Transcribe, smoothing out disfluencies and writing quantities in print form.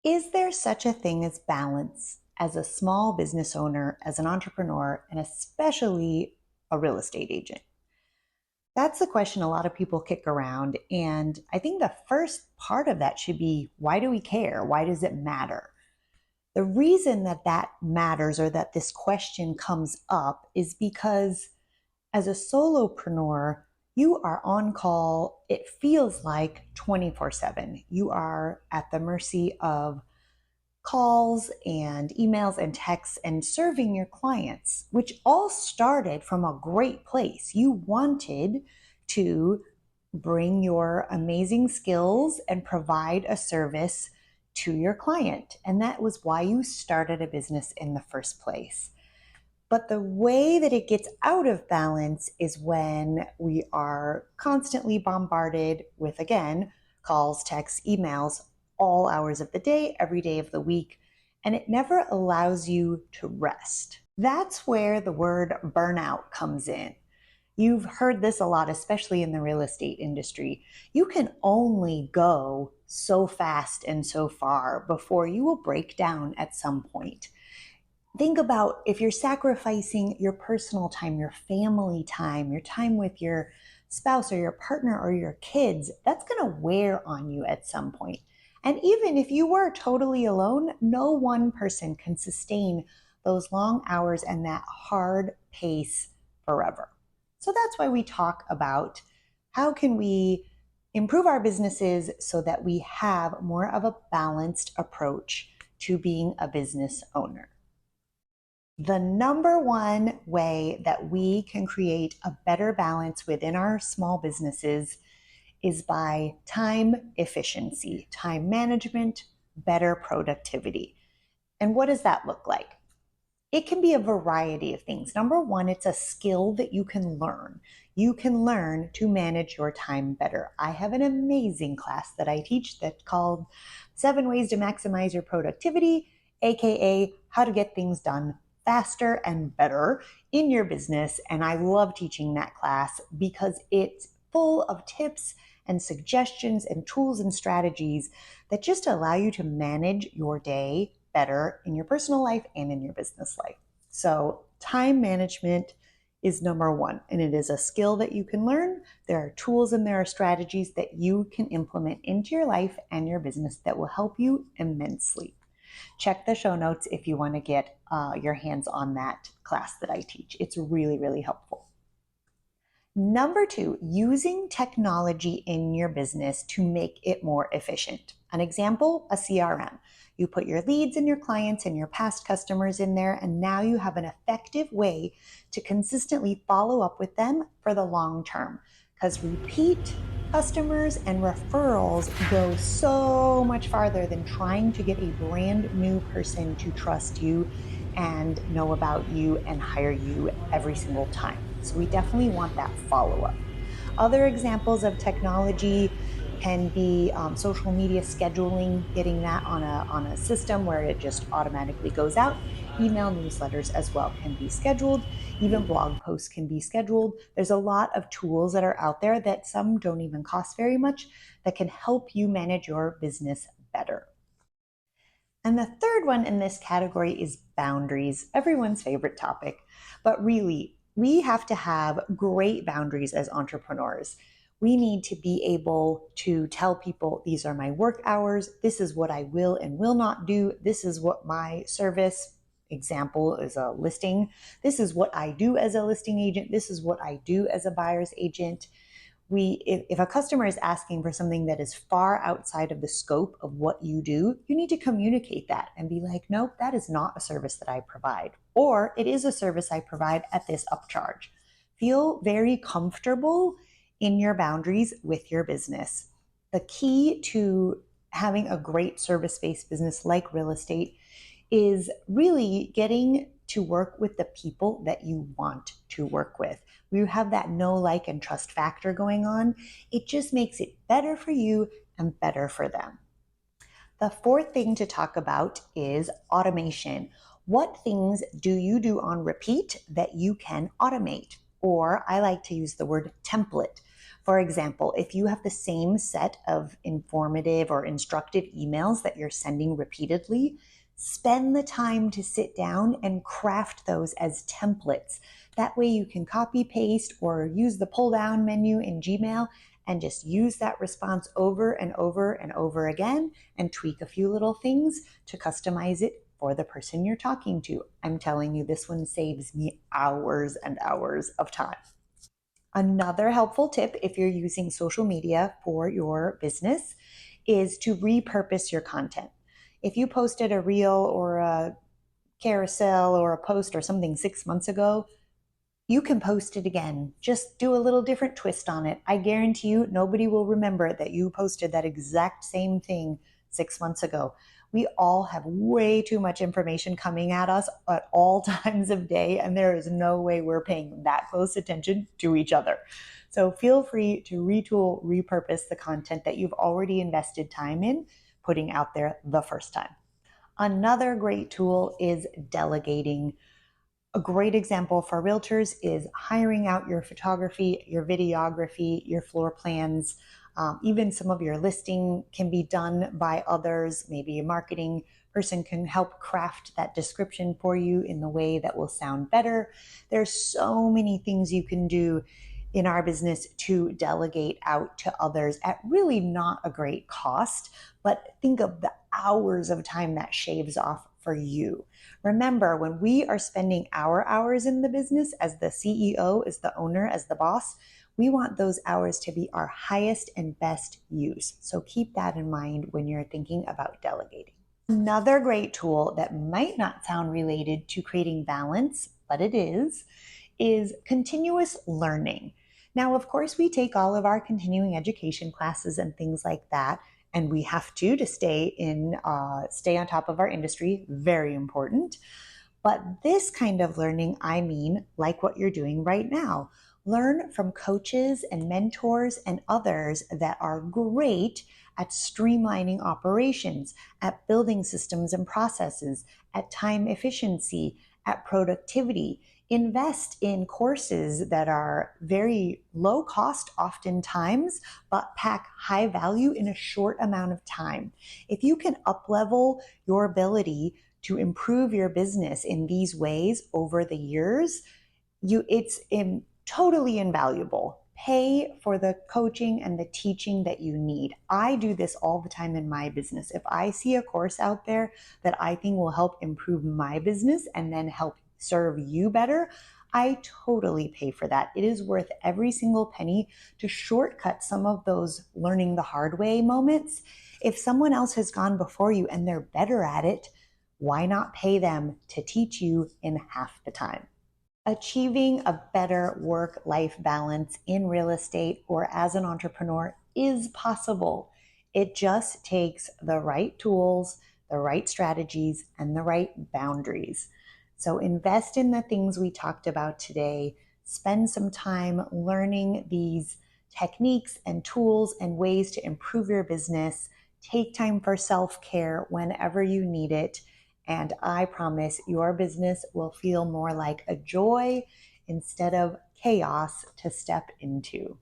Is there such a thing as balance as a small business owner, as an entrepreneur, and especially a real estate agent? That's the question a lot of people kick around. And I think the first part of that should be, why do we care? Why does it matter? The reason that that matters, or that this question comes up, is because as a solopreneur, you are on call, it feels like 24/7. You are at the mercy of calls and emails and texts and serving your clients, which all started from a great place. You wanted to bring your amazing skills and provide a service to your client. And that was why you started a business in the first place. But the way that it gets out of balance is when we are constantly bombarded with, again, calls, texts, emails, all hours of the day, every day of the week, and it never allows you to rest. That's where the word burnout comes in. You've heard this a lot, especially in the real estate industry. You can only go so fast and so far before you will break down at some point. Think about if you're sacrificing your personal time, your family time, your time with your spouse or your partner or your kids, that's going to wear on you at some point. And even if you were totally alone, no one person can sustain those long hours and that hard pace forever. So that's why we talk about how can we improve our businesses so that we have more of a balanced approach to being a business owner. The number one way that we can create a better balance within our small businesses is by time efficiency, time management, better productivity. And what does that look like? It can be a variety of things. Number one, it's a skill that you can learn. You can learn to manage your time better. I have an amazing class that I teach that's called 7 Ways to Maximize Your Productivity, aka how to get things done faster and better in your business. And I love teaching that class because it's full of tips and suggestions and tools and strategies that just allow you to manage your day better in your personal life and in your business life. So, time management is number one, and it is a skill that you can learn. There are tools and there are strategies that you can implement into your life and your business that will help you immensely. Check the show notes if you want to get your hands on that class that I teach. It's really, really helpful. Number two, using technology in your business to make it more efficient. An example, a CRM. You put your leads and your clients and your past customers in there, and now you have an effective way to consistently follow up with them for the long term. Because repeat customers and referrals go so much farther than trying to get a brand new person to trust you and know about you and hire you every single time. So we definitely want that follow up. Other examples of technology can be social media scheduling, getting that on a system where it just automatically goes out. Email newsletters as well can be scheduled. Even blog posts can be scheduled. There's a lot of tools that are out there that some don't even cost very much that can help you manage your business better. And the third one in this category is boundaries, everyone's favorite topic. But really, we have to have great boundaries as entrepreneurs. We need to be able to tell people these are my work hours, this is what I will and will not do, this is what my service example is a listing, this is what I do as a listing agent, this is what I do as a buyer's agent. If a customer is asking for something that is far outside of the scope of what you do, you need to communicate that and be like, nope, that is not a service that I provide. Or it is a service I provide at this upcharge. Feel very comfortable in your boundaries with your business. The key to having a great service-based business like real estate is really getting to work with the people that you want to work with. When you have that know, like, and trust factor going on, it just makes it better for you and better for them. The fourth thing to talk about is automation. What things do you do on repeat that you can automate? Or I like to use the word template. For example, if you have the same set of informative or instructive emails that you're sending repeatedly, spend the time to sit down and craft those as templates. That way you can copy paste or use the pull down menu in Gmail and just use that response over and over and over again and tweak a few little things to customize it for the person you're talking to. I'm telling you, this one saves me hours and hours of time. Another helpful tip if you're using social media for your business is to repurpose your content. If you posted a reel or a carousel or a post or something 6 months ago, you can post it again. Just do a little different twist on it. I guarantee you nobody will remember that you posted that exact same thing 6 months ago. We all have way too much information coming at us at all times of day, and there is no way we're paying that close attention to each other. So feel free to retool, repurpose the content that you've already invested time in putting out there the first time. Another great tool is delegating. A great example for realtors is hiring out your photography, your videography, your floor plans. Even some of your listing can be done by others. Maybe a marketing person can help craft that description for you in the way that will sound better. There's so many things you can do in our business to delegate out to others at really not a great cost, but think of the hours of time that shaves off for you. Remember, when we are spending our hours in the business as the CEO, as the owner, as the boss, we want those hours to be our highest and best use. So keep that in mind when you're thinking about delegating. Another great tool that might not sound related to creating balance, but it is continuous learning. Now, of course, we take all of our continuing education classes and things like that, and we have to stay on top of our industry. Very important. But this kind of learning, I mean, like what you're doing right now. Learn from coaches and mentors and others that are great at streamlining operations, at building systems and processes, at time efficiency, at productivity. Invest in courses that are very low cost oftentimes, but pack high value in a short amount of time. If you can up-level your ability to improve your business in these ways over the years, it's totally invaluable. Pay for the coaching and the teaching that you need. I do this all the time in my business. If I see a course out there that I think will help improve my business and then help serve you better, I totally pay for that. It is worth every single penny to shortcut some of those learning the hard way moments. If someone else has gone before you and they're better at it, why not pay them to teach you in half the time? Achieving a better work-life balance in real estate or as an entrepreneur is possible. It just takes the right tools, the right strategies, and the right boundaries. So invest in the things we talked about today. Spend some time learning these techniques and tools and ways to improve your business. Take time for self-care whenever you need it. And I promise your business will feel more like a joy instead of chaos to step into.